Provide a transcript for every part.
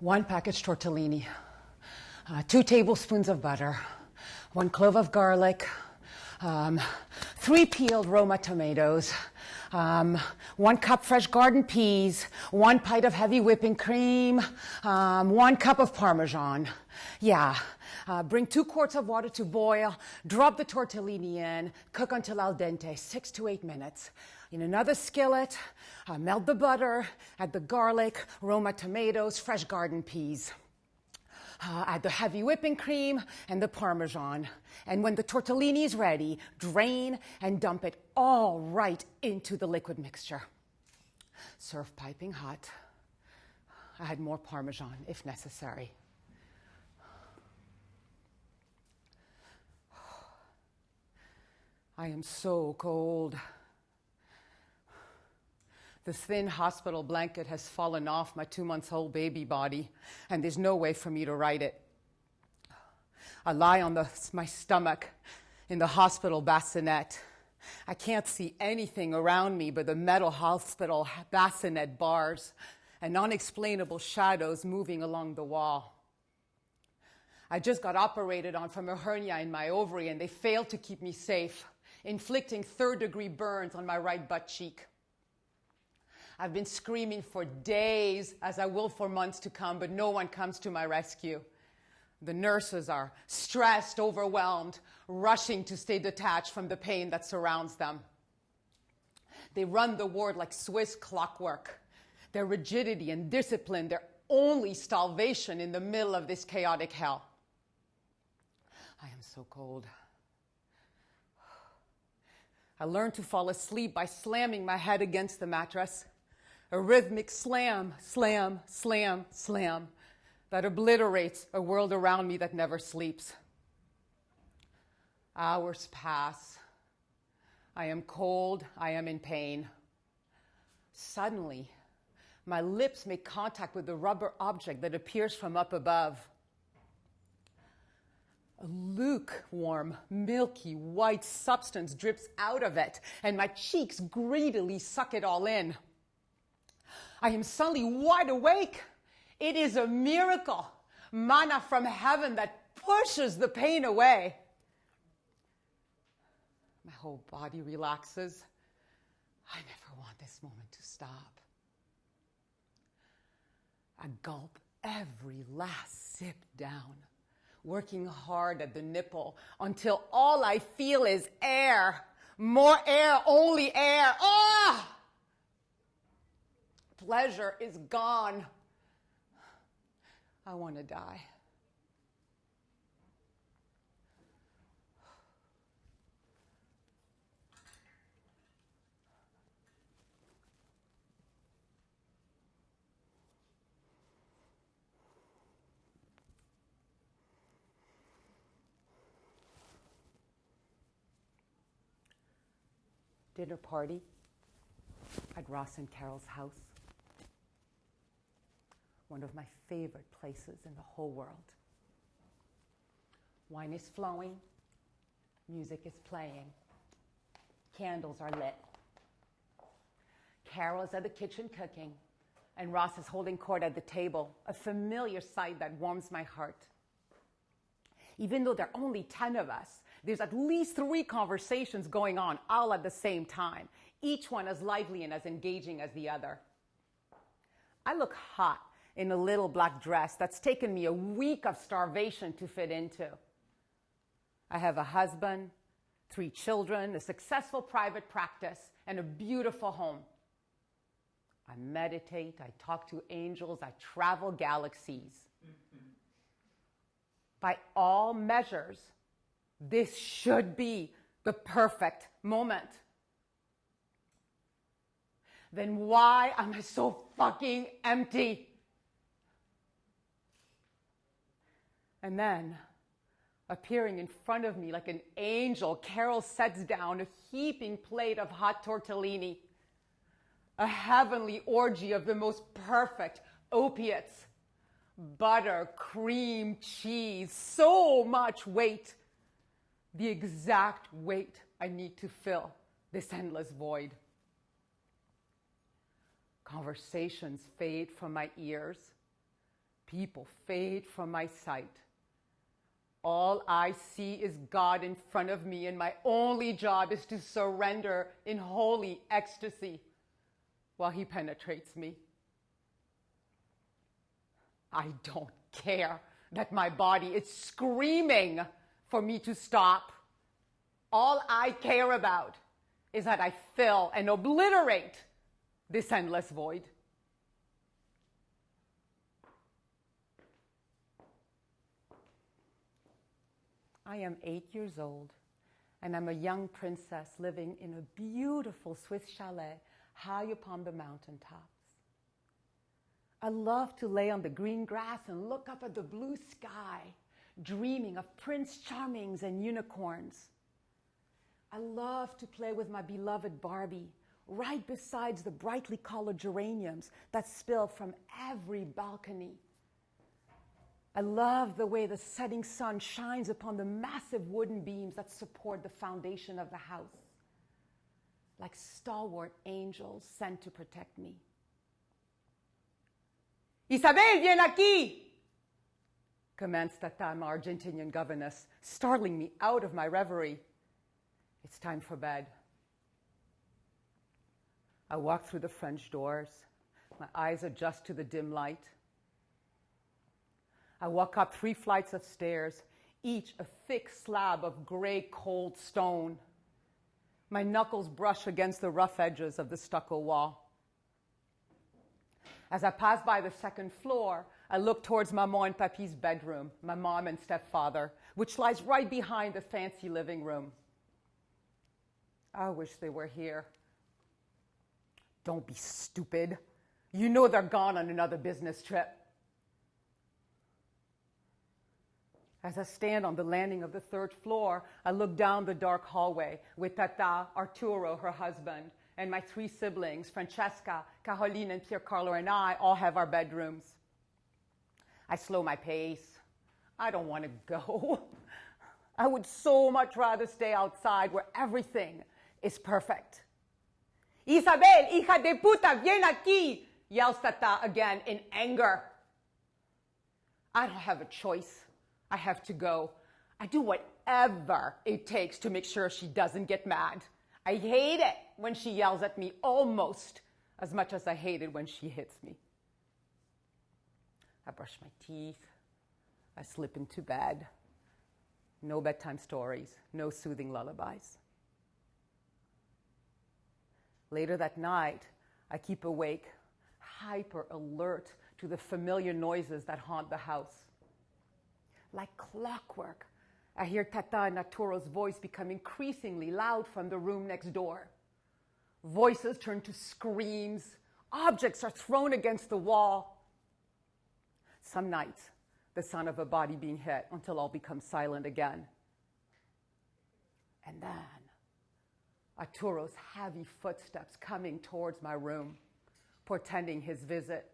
One package tortellini, 2 tablespoons of butter, 1 clove of garlic, 3 peeled Roma tomatoes, 1 cup fresh garden peas, 1 pint of heavy whipping cream, 1 cup of Parmesan. Bring 2 quarts of water to boil, drop the tortellini in, cook until al dente, 6 to 8 minutes. In another skillet, melt the butter, add the garlic, Roma tomatoes, fresh garden peas. Add the heavy whipping cream and the Parmesan. And when the tortellini is ready, drain and dump it all right into the liquid mixture. Serve piping hot. Add more Parmesan if necessary. I am so cold. The thin hospital blanket has fallen off my 2-month-old baby body, and there's no way for me to ride it. I lie on my stomach in the hospital bassinet. I can't see anything around me but the metal hospital bassinet bars and unexplainable shadows moving along the wall. I just got operated on from a hernia in my ovary, and they failed to keep me safe, inflicting 3rd-degree burns on my right butt cheek. I've been screaming for days, as I will for months to come, but no one comes to my rescue. The nurses are stressed, overwhelmed, rushing to stay detached from the pain that surrounds them. They run the ward like Swiss clockwork. Their rigidity and discipline, their only salvation in the middle of this chaotic hell. I am so cold. I learned to fall asleep by slamming my head against the mattress. A rhythmic slam, slam, slam, slam that obliterates a world around me that never sleeps. Hours pass. I am cold. I am in pain. Suddenly, my lips make contact with the rubber object that appears from up above. A lukewarm, milky, white substance drips out of it, and my cheeks greedily suck it all in. I am suddenly wide awake. It is a miracle, manna from heaven that pushes the pain away. My whole body relaxes. I never want this moment to stop. I gulp every last sip down, working hard at the nipple until all I feel is air. More air, only air. Ah! Pleasure is gone. I want to die. Dinner party at Ross and Carol's house. One of my favorite places in the whole world. Wine is flowing, music is playing, candles are lit. Carol is at the kitchen cooking, and Ross is holding court at the table, a familiar sight that warms my heart. Even though there are only 10 of us, there's at least 3 conversations going on all at the same time, each one as lively and as engaging as the other. I look hot in a little black dress that's taken me a week of starvation to fit into. I have a husband, 3 children, a successful private practice, and a beautiful home. I meditate, I talk to angels, I travel galaxies. By all measures, this should be the perfect moment. Then why am I so fucking empty? And then, appearing in front of me like an angel, Carol sets down a heaping plate of hot tortellini, a heavenly orgy of the most perfect opiates, butter, cream, cheese, so much weight. The exact weight I need to fill this endless void. Conversations fade from my ears. People fade from my sight. All I see is God in front of me, and my only job is to surrender in holy ecstasy while He penetrates me. I don't care that my body is screaming for me to stop. All I care about is that I fill and obliterate this endless void. I am 8 years old, and I'm a young princess living in a beautiful Swiss chalet high upon the mountaintops. I love to lay on the green grass and look up at the blue sky, dreaming of Prince Charmings and unicorns. I love to play with my beloved Barbie, right beside the brightly colored geraniums that spill from every balcony. I love the way the setting sun shines upon the massive wooden beams that support the foundation of the house, like stalwart angels sent to protect me. Isabelle, viens aquí! Commenced Tata, my Argentinian governess, startling me out of my reverie. It's time for bed. I walk through the French doors. My eyes adjust to the dim light. I walk up 3 flights of stairs, each a thick slab of gray, cold stone. My knuckles brush against the rough edges of the stucco wall. As I pass by the 2nd floor, I look towards Maman and Papi's bedroom, my mom and stepfather, which lies right behind the fancy living room. I wish they were here. Don't be stupid. You know they're gone on another business trip. As I stand on the landing of the 3rd floor, I look down the dark hallway with Tata, Arturo, her husband, and my 3 siblings, Francesca, Caroline, and Piercarlo, and I all have our bedrooms. I slow my pace. I don't want to go. I would so much rather stay outside where everything is perfect. Isabelle, hija de puta, viens aquí, yells Tata again in anger. I don't have a choice. I have to go. I do whatever it takes to make sure she doesn't get mad. I hate it when she yells at me almost as much as I hate it when she hits me. I brush my teeth. I slip into bed. No bedtime stories, no soothing lullabies. Later that night, I keep awake, hyper alert to the familiar noises that haunt the house. Like clockwork, I hear Tata and Arturo's voice become increasingly loud from the room next door. Voices turn to screams. Objects are thrown against the wall. Some nights, the sound of a body being hit until all becomes silent again. And then, Arturo's heavy footsteps coming towards my room, portending his visit.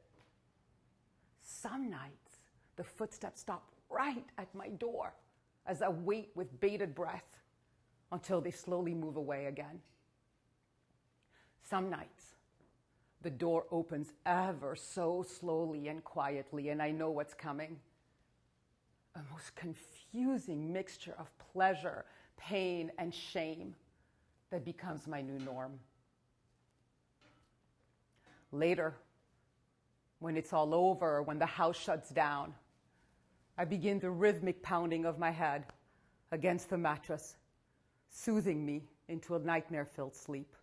Some nights, the footsteps stop right at my door as I wait with bated breath until they slowly move away again. Some nights, the door opens ever so slowly and quietly, and I know what's coming. A most confusing mixture of pleasure, pain, and shame that becomes my new norm. Later, when it's all over, when the house shuts down, I begin the rhythmic pounding of my head against the mattress, soothing me into a nightmare-filled sleep.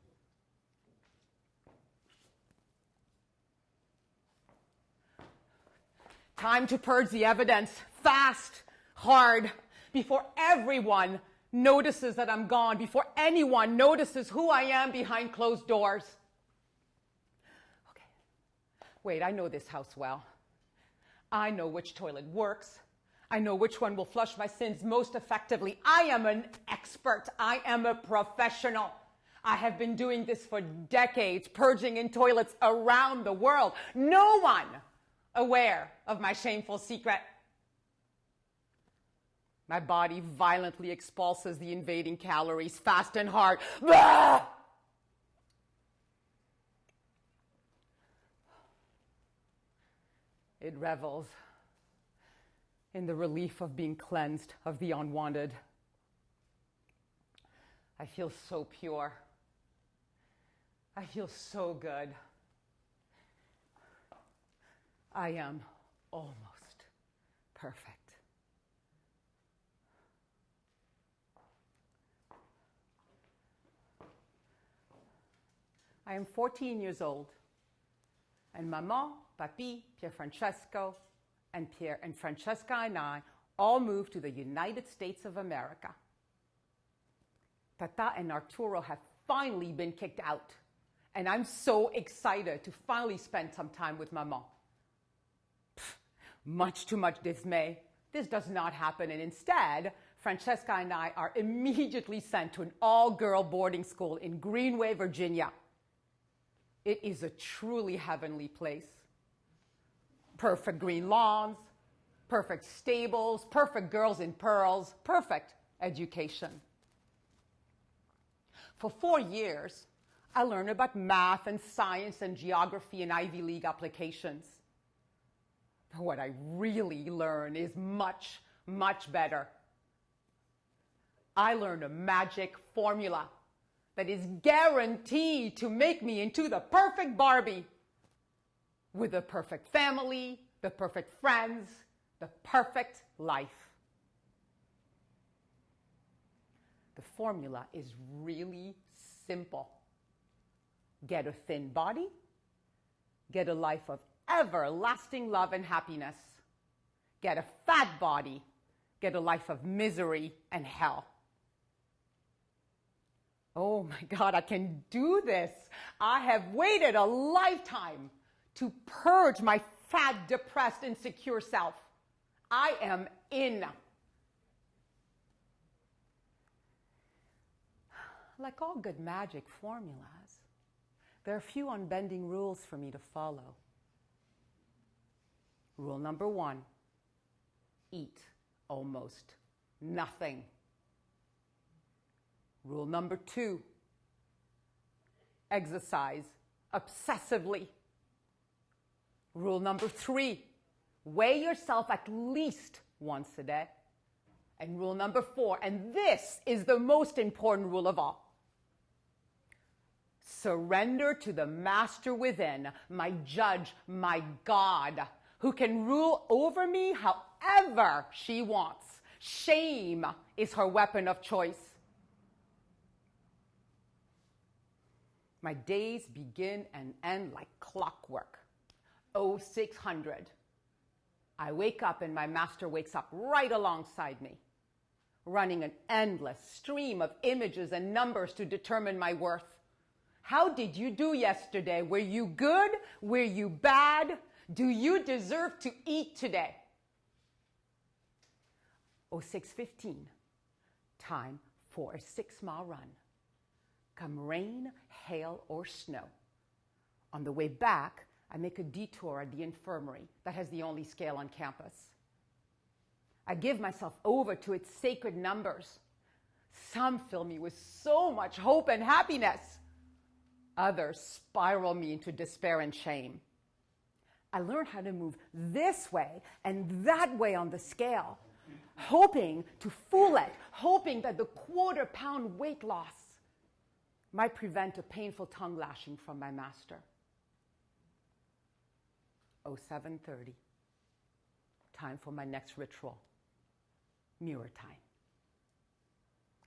Time to purge the evidence, fast, hard, before everyone notices that I'm gone, before anyone notices who I am behind closed doors. Okay, wait, I know this house well. I know which toilet works. I know which one will flush my sins most effectively. I am an expert. I am a professional. I have been doing this for decades, purging in toilets around the world. No one aware of my shameful secret. My body violently expulses the invading calories fast and hard. Blah! It revels in the relief of being cleansed of the unwanted. I feel so pure. I feel so good. I am almost perfect. I am 14 years old, and Maman, Papi, Pier Francesco, and Pierre and Francesca and I all moved to the United States of America. Tata and Arturo have finally been kicked out, and I'm so excited to finally spend some time with Maman. Much too much dismay. This does not happen, and instead, Francesca and I are immediately sent to an all-girl boarding school in Greenway, Virginia. It is a truly heavenly place. Perfect green lawns, perfect stables, perfect girls in pearls, perfect education. For 4 years, I learned about math and science and geography and Ivy League applications. But what I really learned is much, much better. I learned a magic formula that is guaranteed to make me into the perfect Barbie, with the perfect family, the perfect friends, the perfect life. The formula is really simple. Get a thin body, get a life of everlasting love and happiness. Get a fat body, get a life of misery and hell. Oh my God, I can do this. I have waited a lifetime to purge my fat, depressed, insecure self. I am in. Like all good magic formulas, there are a few unbending rules for me to follow. Rule number 1, eat almost nothing. Rule number 2, exercise obsessively. Rule number 3, weigh yourself at least once a day. And rule number 4, and this is the most important rule of all, surrender to the master within, my judge, my God, who can rule over me however she wants. Shame is her weapon of choice. My days begin and end like clockwork. 0600. I wake up and my master wakes up right alongside me, running an endless stream of images and numbers to determine my worth. How did you do yesterday? Were you good? Were you bad? Do you deserve to eat today? 0615. Time for a 6-mile run. Come rain, hail, or snow. On the way back, I make a detour at the infirmary that has the only scale on campus. I give myself over to its sacred numbers. Some fill me with so much hope and happiness. Others spiral me into despair and shame. I learn how to move this way and that way on the scale, hoping to fool it, hoping that the quarter-pound weight loss might prevent a painful tongue lashing from my master. 0730. Time for my next ritual. Mirror time.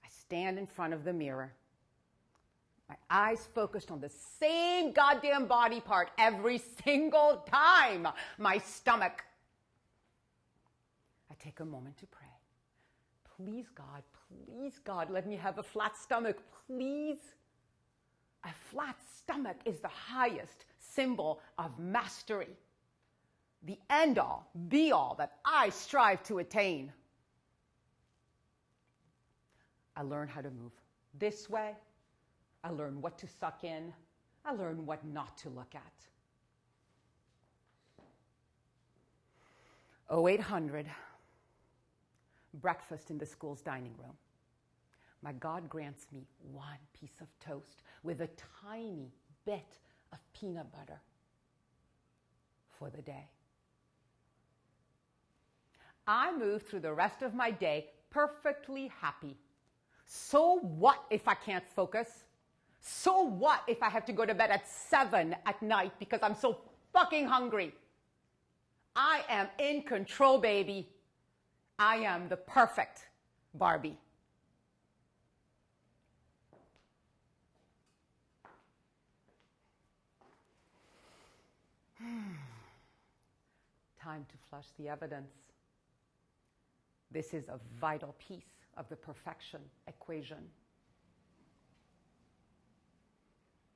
I stand in front of the mirror, my eyes focused on the same goddamn body part every single time, my stomach. I take a moment to pray. Please, God, let me have a flat stomach, please. A flat stomach is the highest symbol of mastery, the end-all, be-all that I strive to attain. I learn how to move this way. I learn what to suck in. I learn what not to look at. 0800, breakfast in the school's dining room. My God grants me one piece of toast with a tiny bit of peanut butter for the day. I move through the rest of my day perfectly happy. So what if I can't focus? So what if I have to go to bed at 7 at night because I'm so fucking hungry? I am in control, baby. I am the perfect Barbie. Time to flush the evidence. This is a vital piece of the perfection equation.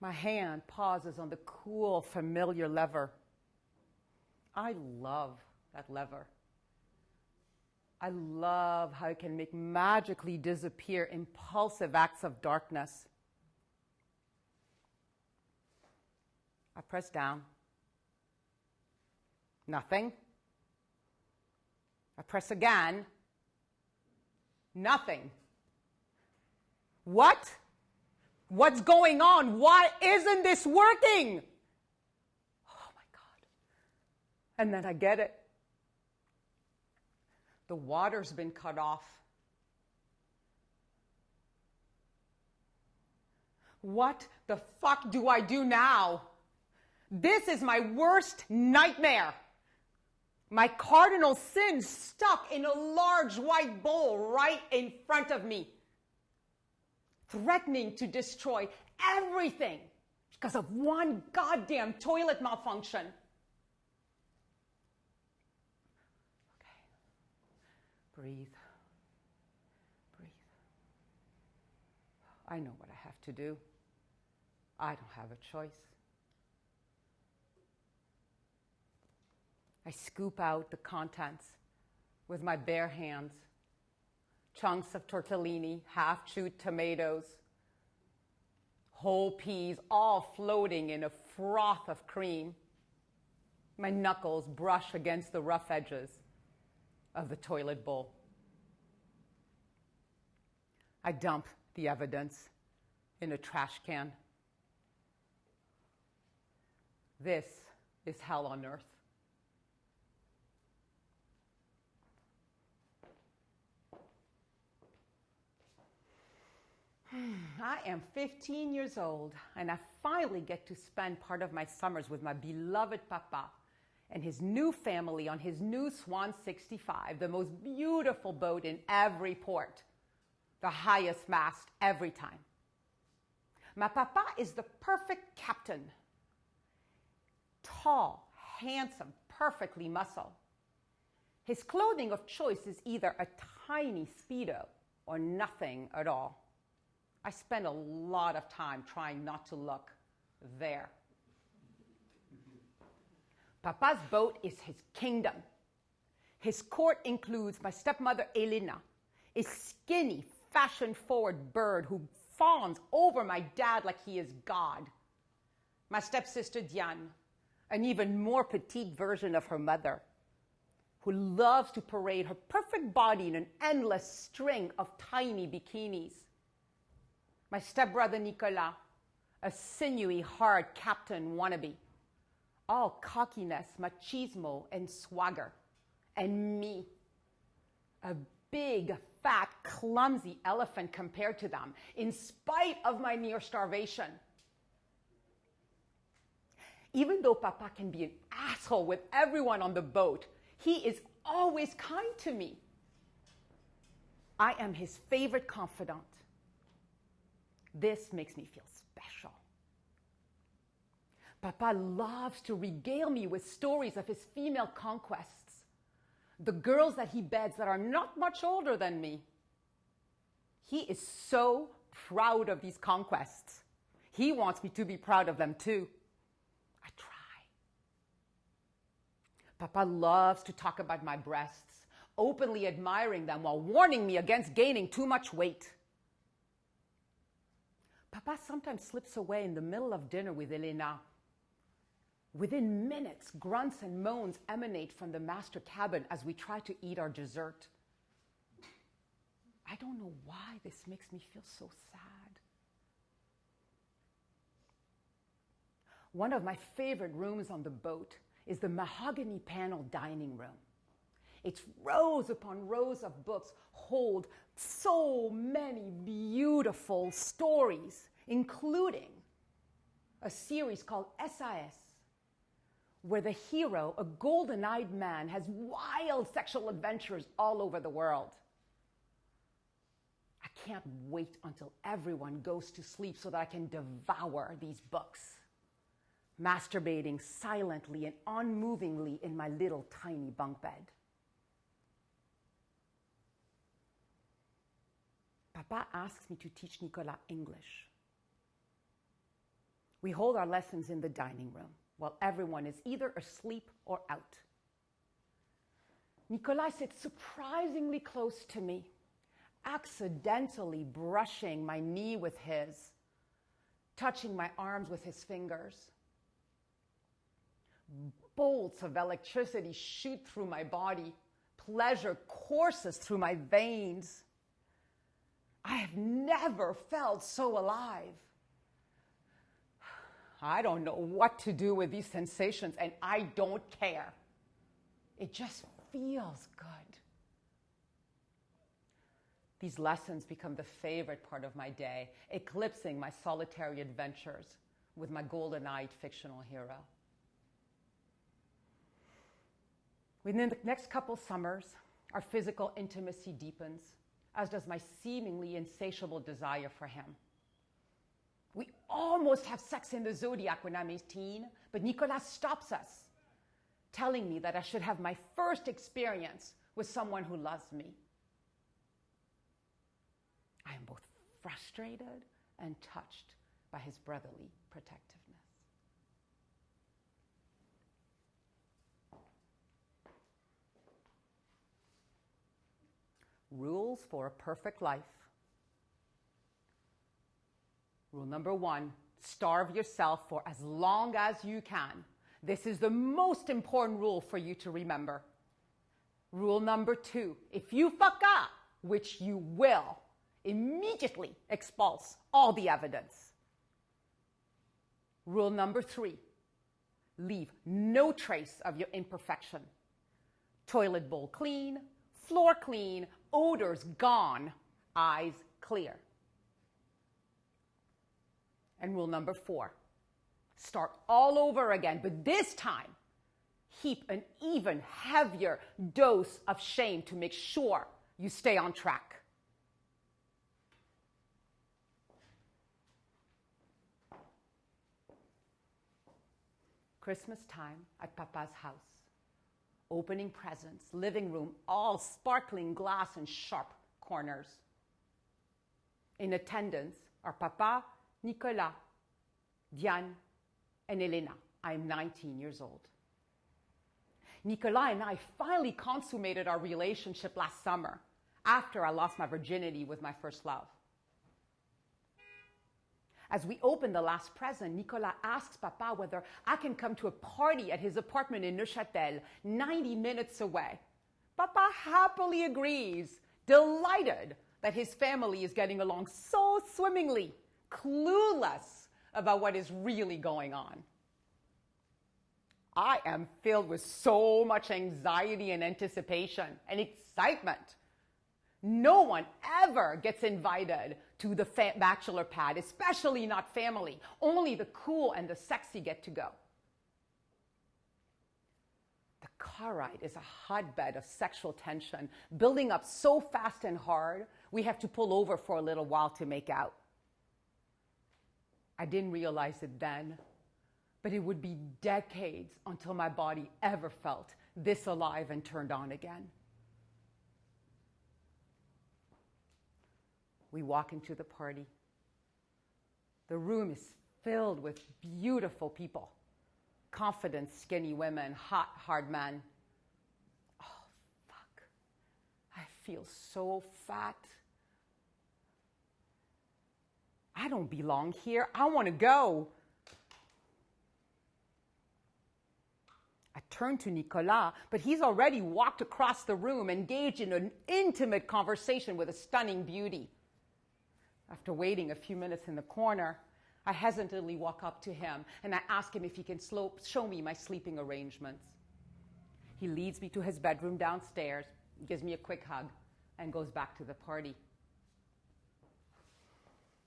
My hand pauses on the cool, familiar lever. I love that lever. I love how it can make magically disappear impulsive acts of darkness. I press down. Nothing. I press again. Nothing. What? What's going on? Why isn't this working? Oh my God. And then I get it. The water's been cut off. What the fuck do I do now? This is my worst nightmare. My cardinal sin stuck in a large white bowl right in front of me, threatening to destroy everything because of one goddamn toilet malfunction. Okay. Breathe. Breathe. I know what I have to do. I don't have a choice. I scoop out the contents with my bare hands. Chunks of tortellini, half-chewed tomatoes, whole peas, all floating in a froth of cream. My knuckles brush against the rough edges of the toilet bowl. I dump the evidence in a trash can. This is hell on earth. I am 15 years old, and I finally get to spend part of my summers with my beloved papa and his new family on his new Swan 65, the most beautiful boat in every port, the highest mast every time. My papa is the perfect captain. Tall, handsome, perfectly muscled. His clothing of choice is either a tiny Speedo or nothing at all. I spend a lot of time trying not to look there. Papa's boat is his kingdom. His court includes my stepmother Elena, a skinny, fashion-forward bird who fawns over my dad like he is God. My stepsister Diane, an even more petite version of her mother, who loves to parade her perfect body in an endless string of tiny bikinis. My stepbrother Nicolas, a sinewy, hard captain wannabe, all cockiness, machismo, and swagger. And me, a big, fat, clumsy elephant compared to them, in spite of my near starvation. Even though Papa can be an asshole with everyone on the boat, he is always kind to me. I am his favorite confidant. This makes me feel special. Papa loves to regale me with stories of his female conquests, the girls that he beds that are not much older than me. He is so proud of these conquests. He wants me to be proud of them too. I try. Papa loves to talk about my breasts, openly admiring them while warning me against gaining too much weight. Papa sometimes slips away in the middle of dinner with Elena, Within minutes, grunts and moans emanate from the master cabin as we try to eat our dessert. I don't know why this makes me feel so sad. One of my favorite rooms on the boat is the mahogany panel dining room. Its rows upon rows of books hold so many beautiful stories, including a series called SAS, where the hero, a golden-eyed man, has wild sexual adventures all over the world. I can't wait until everyone goes to sleep so that I can devour these books, masturbating silently and unmovingly in my little tiny bunk bed. Papa asks me to teach Nicolas English. We hold our lessons in the dining room while everyone is either asleep or out. Nicolas sits surprisingly close to me, accidentally brushing my knee with his, touching my arms with his fingers. Bolts of electricity shoot through my body. Pleasure courses through my veins. I have never felt so alive. I don't know what to do with these sensations, and I don't care. It just feels good. These lessons become the favorite part of my day, eclipsing my solitary adventures with my golden-eyed fictional hero. Within the next couple summers, our physical intimacy deepens, as does my seemingly insatiable desire for him. We almost have sex in the zodiac when I'm 18, but Nicolas stops us, telling me that I should have my first experience with someone who loves me. I am both frustrated and touched by his brotherly protectiveness. Rules for a perfect life. Rule number 1, starve yourself for as long as you can. This is the most important rule for you to remember. Rule number 2, if you fuck up, which you will, immediately expulse all the evidence. Rule number 3, leave no trace of your imperfection. Toilet bowl clean, floor clean, odors gone, eyes clear. And rule number 4, start all over again, but this time, heap an even heavier dose of shame to make sure you stay on track. Christmas time at Papa's house. Opening presents, living room, all sparkling glass and sharp corners. In attendance are Papa, Nicolas, Diane, and Elena. I'm 19 years old. Nicolas and I finally consummated our relationship last summer after I lost my virginity with my first love. As we open the last present, Nicolas asks Papa whether I can come to a party at his apartment in Neuchâtel, 90 minutes away. Papa happily agrees, delighted that his family is getting along so swimmingly, clueless about what is really going on. I am filled with so much anxiety and anticipation and excitement. No one ever gets invited to the bachelor pad, especially not family. Only the cool and the sexy get to go. The car ride is a hotbed of sexual tension, building up so fast and hard, we have to pull over for a little while to make out. I didn't realize it then, but it would be decades until my body ever felt this alive and turned on again. We walk into the party. The room is filled with beautiful people. Confident, skinny women, hot, hard men. Oh, fuck. I feel so fat. I don't belong here. I want to go. I turn to Nicolas, but he's already walked across the room, engaged in an intimate conversation with a stunning beauty. After waiting a few minutes in the corner, I hesitantly walk up to him and I ask him if he can show me my sleeping arrangements. He leads me to his bedroom downstairs, gives me a quick hug, and goes back to the party.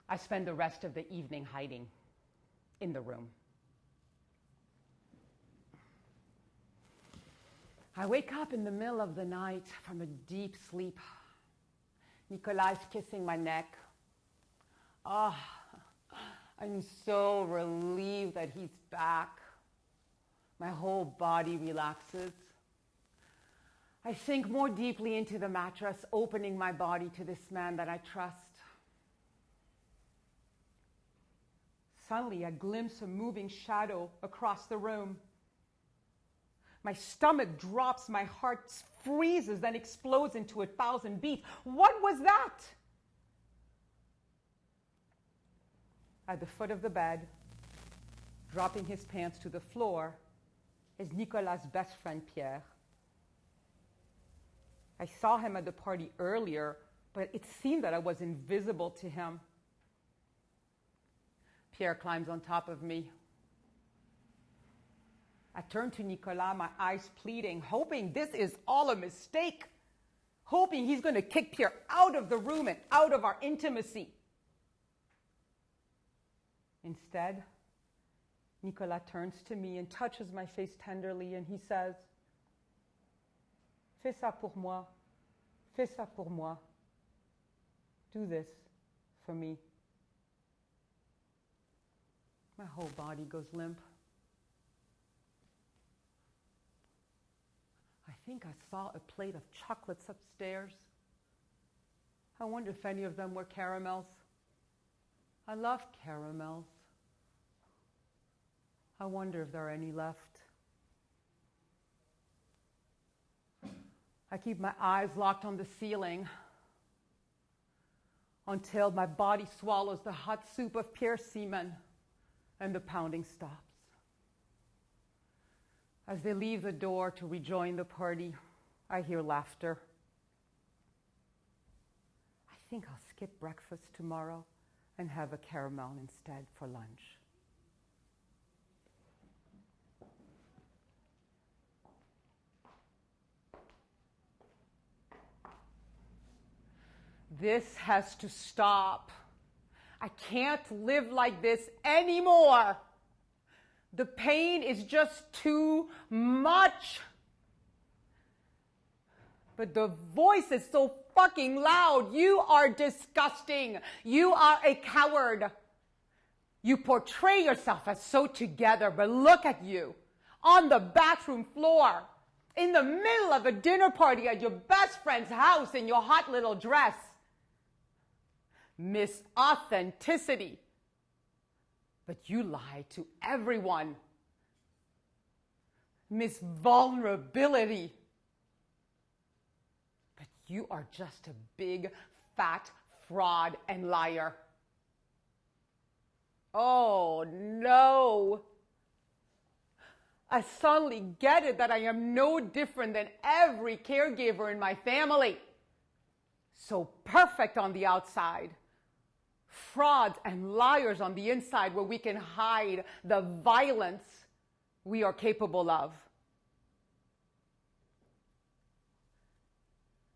I spend the rest of the evening hiding in the room. I wake up in the middle of the night from a deep sleep. Nicolas is kissing my neck. Oh, I'm so relieved that he's back. My whole body relaxes. I sink more deeply into the mattress, opening my body to this man that I trust. Suddenly, I glimpse a moving shadow across the room. My stomach drops, my heart freezes, then explodes into 1,000 beats. What was that? At the foot of the bed, dropping his pants to the floor, is Nicolas' best friend, Pierre. I saw him at the party earlier, but it seemed that I was invisible to him. Pierre climbs on top of me. I turn to Nicolas, my eyes pleading, hoping this is all a mistake, hoping he's going to kick Pierre out of the room and out of our intimacy. Instead, Nicolas turns to me and touches my face tenderly, and he says, "Fais ça pour moi. Fais ça pour moi. Do this for me." My whole body goes limp. I think I saw a plate of chocolates upstairs. I wonder if any of them were caramels. I love caramels. I wonder if there are any left. I keep my eyes locked on the ceiling until my body swallows the hot soup of Pierre's semen and the pounding stops. As they leave the door to rejoin the party, I hear laughter. I think I'll skip breakfast tomorrow and have a caramel instead for lunch. This has to stop. I can't live like this anymore. The pain is just too much. But the voice is so fucking loud. You are disgusting. You are a coward. You portray yourself as so together, but look at you on the bathroom floor, in the middle of a dinner party at your best friend's house in your hot little dress. Miss Authenticity. But you lie to everyone. Miss Vulnerability. But you are just a big, fat fraud and liar. Oh, no. I suddenly get it that I am no different than every caregiver in my family. So perfect on the outside. Frauds and liars on the inside where we can hide the violence we are capable of.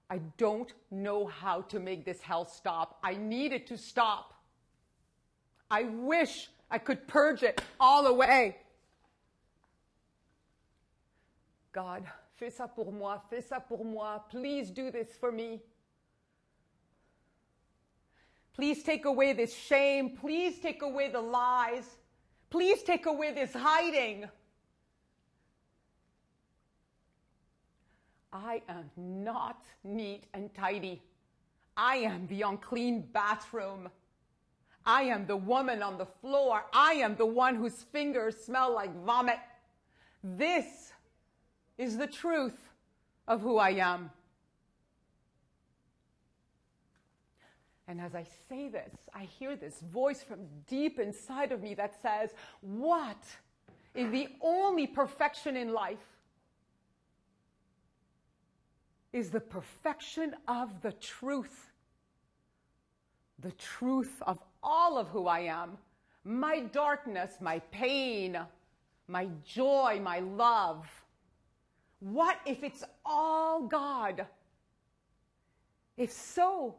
I don't know how to make this hell stop. I need it to stop. I wish I could purge it all away. God, fais ça pour moi, fais ça pour moi. Please do this for me. Please take away this shame. Please take away the lies. Please take away this hiding. I am not neat and tidy. I am the unclean bathroom. I am the woman on the floor. I am the one whose fingers smell like vomit. This is the truth of who I am. And as I say this, I hear this voice from deep inside of me that says, what is the only perfection in life? is the perfection of the truth of all of who I am, my darkness, my pain, my joy, my love. What if it's all God? If so,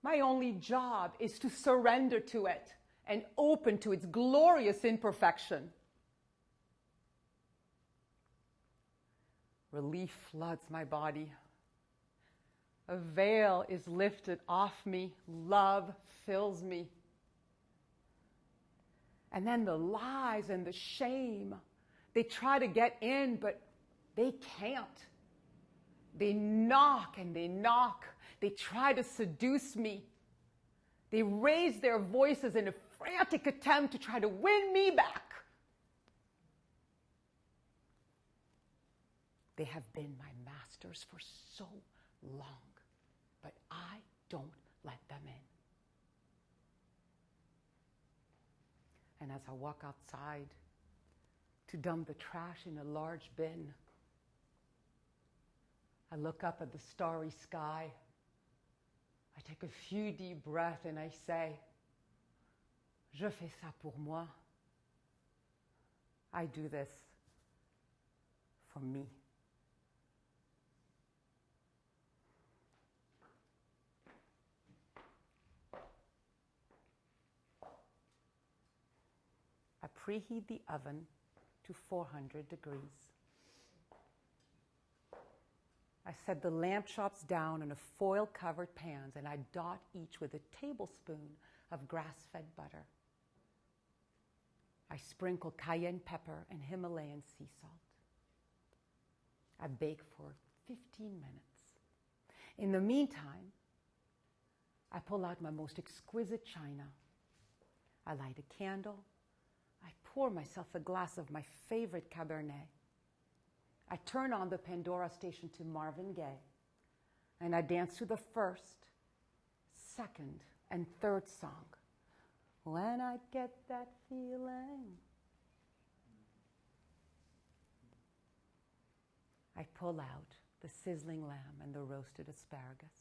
my only job is to surrender to it and open to its glorious imperfection. Relief floods my body. A veil is lifted off me. Love fills me. And then the lies and the shame, they try to get in, but they can't. They knock and they knock. They try to seduce me. They raise their voices in a frantic attempt to try to win me back. They have been my masters for so long, but I don't let them in. And as I walk outside to dump the trash in a large bin, I look up at the starry sky. I take a few deep breaths and I say, Je fais ça pour moi. I do this for me. I preheat the oven to 400 degrees. I set the lamp chops down in a foil-covered pans, and I dot each with a tablespoon of grass-fed butter. I sprinkle cayenne pepper and Himalayan sea salt. I bake for 15 minutes. In the meantime, I pull out my most exquisite china. I light a candle. I pour myself a glass of my favorite Cabernet. I turn on the Pandora station to Marvin Gaye, and I dance to the first, second, and third song. When I get that feeling. I pull out the sizzling lamb and the roasted asparagus.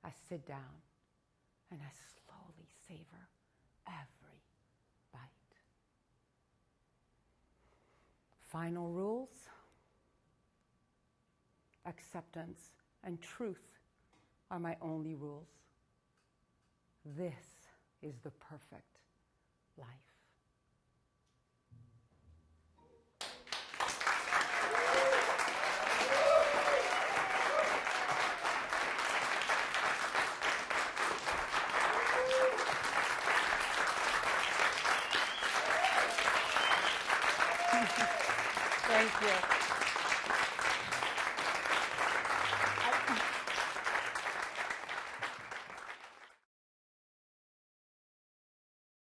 I sit down and I slowly savor every bite. Final rules: acceptance and truth are my only rules. This is the perfect life. Thank you.